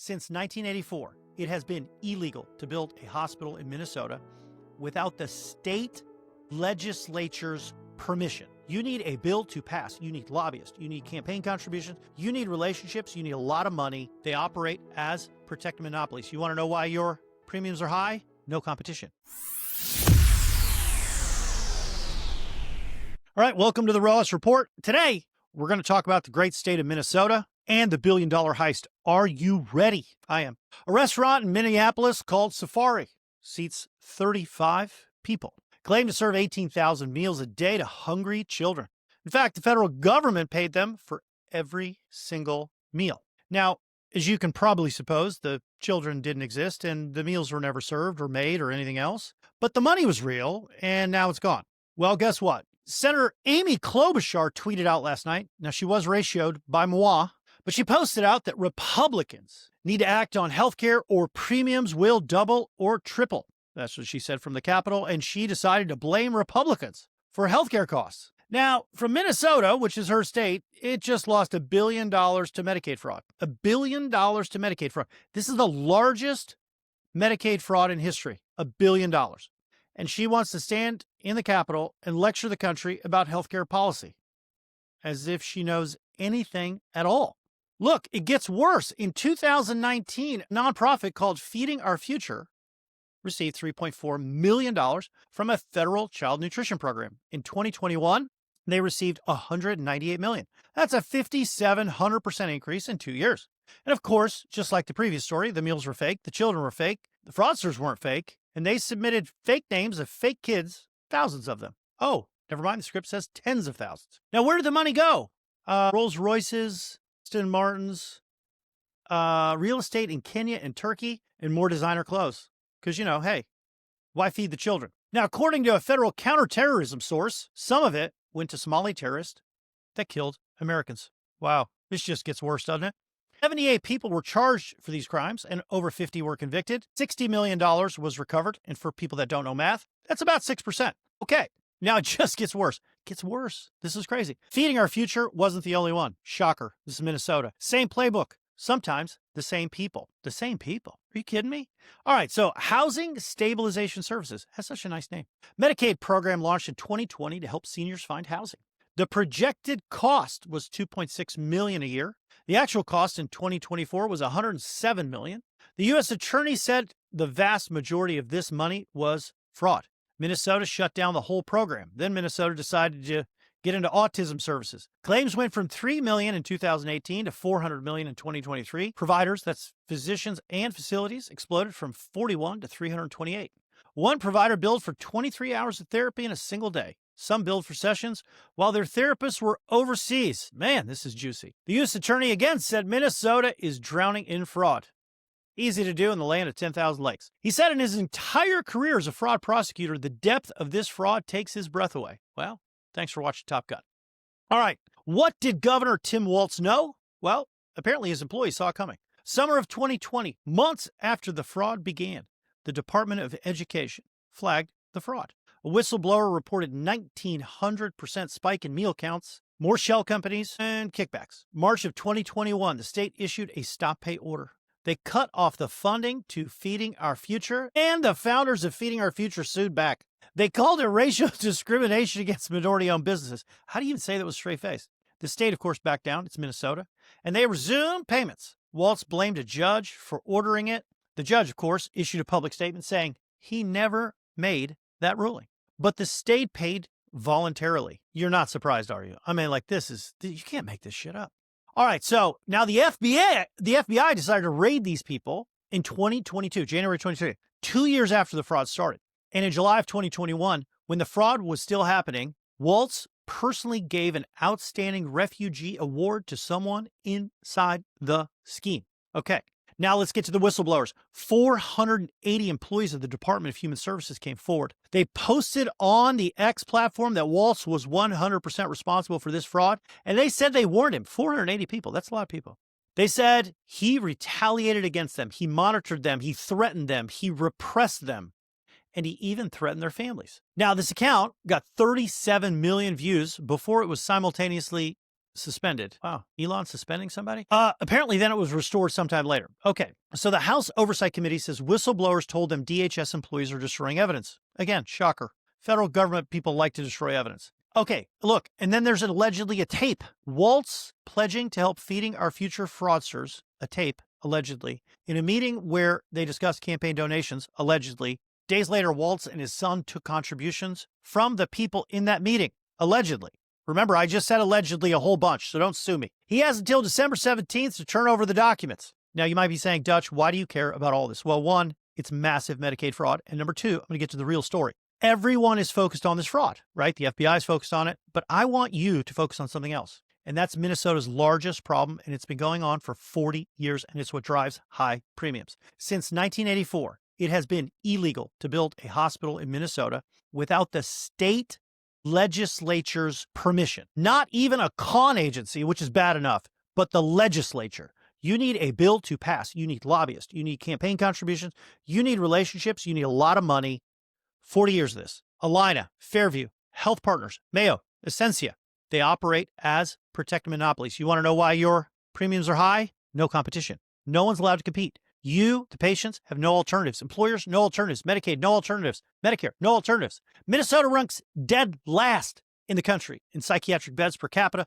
Since 1984, it has been illegal to build a hospital in Minnesota without the state legislature's permission. You need a bill to pass. You need lobbyists. You need campaign contributions. You need relationships. You need a lot of money. They operate as protected monopolies. You want to know why your premiums are high? No competition. All right, welcome to the Rawest Report. Today, we're going to talk about the great state of Minnesota and the billion-dollar heist. Are you ready? I am. A restaurant in Minneapolis called Safari seats 35 people, claimed to serve 18,000 meals a day to hungry children. In fact, the federal government paid them for every single meal. Now, as you can probably suppose, the children didn't exist and the meals were never served or made or anything else. But the money was real and now it's gone. Well, guess what? Senator Amy Klobuchar tweeted out last night. Now, she was ratioed by moi, but she posted out that Republicans need to act on healthcare or premiums will double or triple. That's what she said from the Capitol, and she decided to blame Republicans for healthcare costs. Now, from Minnesota, which is her state, it just lost $1 billion to Medicaid fraud. $1 billion to Medicaid fraud. This is the largest Medicaid fraud in history. $1 billion. And she wants to stand in the Capitol and lecture the country about healthcare policy, as if she knows anything at all. Look, it gets worse. In 2019, a nonprofit called Feeding Our Future received $3.4 million from a federal child nutrition program. In 2021, they received $198 million. That's a 5,700% increase in 2 years. And of course, just like the previous story, the meals were fake, the children were fake, the fraudsters weren't fake, and they submitted fake names of fake kids, thousands of them. Oh, never mind, the script says tens of thousands. Now, where did the money go? Rolls Royces, Aston Martins, real estate in Kenya and Turkey, and more designer clothes. Because, hey, why feed the children? Now, according to a federal counterterrorism source, some of it went to Somali terrorists that killed Americans. Wow, this just gets worse, doesn't it? 78 people were charged for these crimes, and over 50 were convicted. $60 million was recovered, and for people that don't know math, that's about 6%. Okay, now it just gets worse. It gets worse. This is crazy. Feeding Our Future wasn't the only one. Shocker. This is Minnesota. Same playbook. Sometimes the same people. The same people. Are you kidding me? All right, so Housing Stabilization Services has such a nice name. Medicaid program launched in 2020 to help seniors find housing. The projected cost was $2.6 million a year. The actual cost in 2024 was $107 million. The U.S. Attorney said the vast majority of this money was fraud. Minnesota shut down the whole program. Then Minnesota decided to get into autism services. Claims went from $3 million in 2018 to $400 million in 2023. Providers, that's physicians and facilities, exploded from 41 to 328. One provider billed for 23 hours of therapy in a single day. Some billed for sessions while their therapists were overseas. Man, this is juicy. The U.S. Attorney again said Minnesota is drowning in fraud. Easy to do in the land of 10,000 lakes. He said in his entire career as a fraud prosecutor, the depth of this fraud takes his breath away. Well, thanks for watching Top Gun. All right, what did Governor Tim Waltz know? Well, apparently his employees saw it coming. Summer of 2020, months after the fraud began, the Department of Education flagged the fraud. A whistleblower reported 1,900% spike in meal counts, more shell companies, and kickbacks. March of 2021, the state issued a stop pay order. They cut off the funding to Feeding Our Future, and the founders of Feeding Our Future sued back. They called it racial discrimination against minority-owned businesses. How do you even say that with a straight face? The state, of course, backed down. It's Minnesota. And they resumed payments. Waltz blamed a judge for ordering it. The judge, of course, issued a public statement saying he never made that ruling. But the state paid voluntarily. You're not surprised, are you? I mean, you can't make this shit up. All right, so now the FBI decided to raid these people in 2022, January 22, 2 years after the fraud started. And in July of 2021, when the fraud was still happening, Waltz personally gave an Outstanding Refugee Award to someone inside the scheme. Okay, now let's get to the whistleblowers. 480 employees of the Department of Human Services came forward. They posted on the X platform that Waltz was 100% responsible for this fraud, and they said they warned him. 480 people, that's a lot of people. They said he retaliated against them, he monitored them, he threatened them, he repressed them, and he even threatened their families. Now, this account got 37 million views before it was simultaneously suspended. Wow, Elon suspending somebody? Apparently then it was restored sometime later. Okay, so the House Oversight Committee says whistleblowers told them DHS employees are destroying evidence. Again, shocker. Federal government people like to destroy evidence. Okay, look, and then there's allegedly a tape. Waltz pledging to help feeding our future fraudsters, a tape, allegedly, in a meeting where they discussed campaign donations, allegedly. Days later, Waltz and his son took contributions from the people in that meeting, allegedly. Remember, I just said allegedly a whole bunch, so don't sue me. He has until December 17th to turn over the documents. Now, you might be saying, Dutch, why do you care about all this? Well, one, it's massive Medicaid fraud. And number two, I'm going to get to the real story. Everyone is focused on this fraud, right? The FBI is focused on it, but I want you to focus on something else. And that's Minnesota's largest problem, and it's been going on for 40 years, and it's what drives high premiums. Since 1984, it has been illegal to build a hospital in Minnesota without the state legislature's permission. Not even a con agency, which is bad enough, but the legislature. You need a bill to pass. You need lobbyists. You need campaign contributions. You need relationships. You need a lot of money. 40 years of this. Alina, Fairview, Health Partners, Mayo, Essentia. They operate as protected monopolies. You want to know why your premiums are high? No competition. No one's allowed to compete. You, the patients, have no alternatives. Employers, no alternatives. Medicaid, no alternatives. Medicare, no alternatives. Minnesota ranks dead last in the country in psychiatric beds per capita.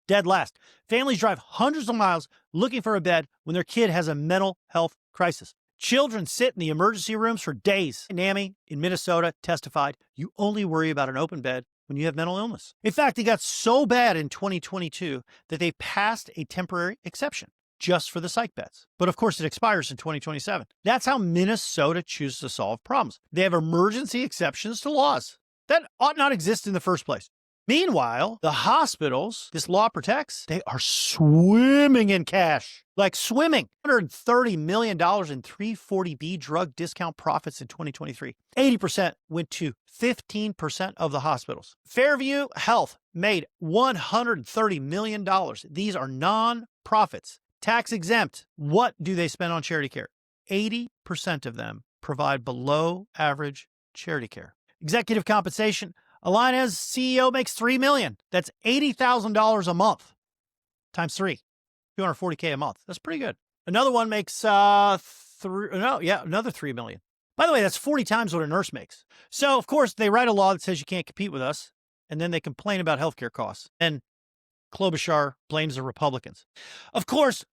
Dead last. Families drive hundreds of miles looking for a bed when their kid has a mental health crisis. Children sit in the emergency rooms for days. NAMI in Minnesota testified, you only worry about an open bed when you have mental illness. In fact, it got so bad in 2022 that they passed a temporary exception just for the psych beds. But of course, it expires in 2027. That's how Minnesota chooses to solve problems. They have emergency exceptions to laws that ought not exist in the first place. Meanwhile, the hospitals this law protects, they are swimming in cash. Like swimming. $130 million in 340B drug discount profits in 2023. 80% went to 15% of the hospitals. Fairview Health made $130 million. These are non-profits, tax exempt. What do they spend on charity care? 80% of them provide below average charity care. Executive compensation. Alina's CEO makes $3 million. That's $80,000 a month times 3, $240K a month. That's pretty good. Another one makes another $3 million. By the way, that's 40 times what a nurse makes. So of course they write a law that says you can't compete with us, and then they complain about healthcare costs. And Klobuchar blames the Republicans. Of course,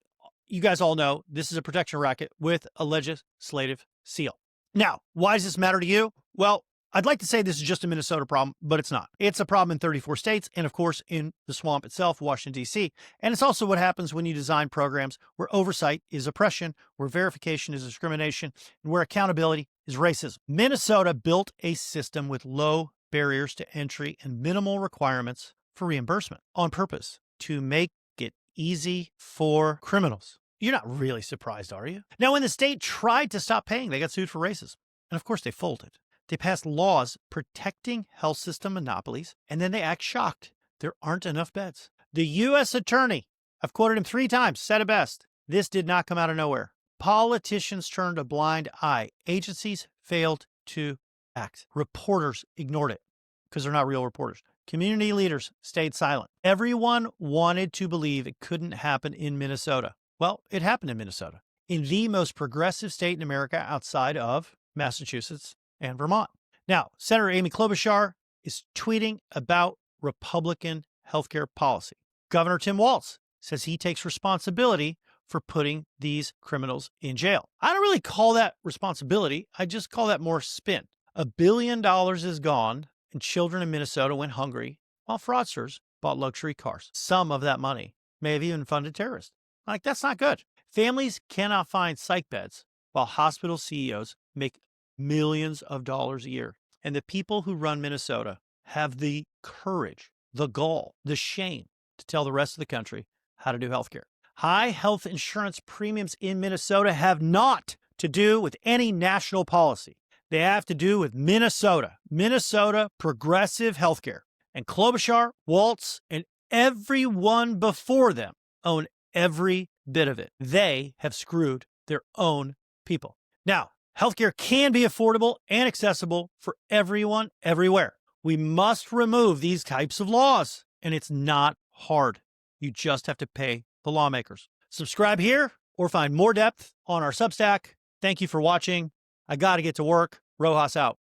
you guys all know this is a protection racket with a legislative seal. Now, why does this matter to you? Well, I'd like to say this is just a Minnesota problem, but it's not. It's a problem in 34 states and, of course, in the swamp itself, Washington, D.C. And it's also what happens when you design programs where oversight is oppression, where verification is discrimination, and where accountability is racism. Minnesota built a system with low barriers to entry and minimal requirements for reimbursement on purpose to make it easy for criminals. You're not really surprised, are you? Now, when the state tried to stop paying, they got sued for racism. And, of course, they folded. They passed laws protecting health system monopolies, and then they act shocked. There aren't enough beds. The U.S. attorney, I've quoted him 3 times, said it best. This did not come out of nowhere. Politicians turned a blind eye. Agencies failed to act. Reporters ignored it because they're not real reporters. Community leaders stayed silent. Everyone wanted to believe it couldn't happen in Minnesota. Well, it happened in Minnesota, in the most progressive state in America outside of Massachusetts and Vermont. Now, Senator Amy Klobuchar is tweeting about Republican healthcare policy. Governor Tim Waltz says he takes responsibility for putting these criminals in jail. I don't really call that responsibility. I just call that more spin. $1 billion is gone, and children in Minnesota went hungry while fraudsters bought luxury cars. Some of that money may have even funded terrorists. Like, that's not good. Families cannot find psych beds while hospital CEOs make millions of dollars a year. And the people who run Minnesota have the courage, the gall, the shame to tell the rest of the country how to do healthcare. High health insurance premiums in Minnesota have not to do with any national policy. They have to do with Minnesota progressive healthcare. And Klobuchar, Waltz, and everyone before them own every bit of it. They have screwed their own people. Now, healthcare can be affordable and accessible for everyone, everywhere. We must remove these types of laws, and it's not hard. You just have to pay the lawmakers. Subscribe here or find more depth on our Substack. Thank you for watching. I got to get to work. Rojas out.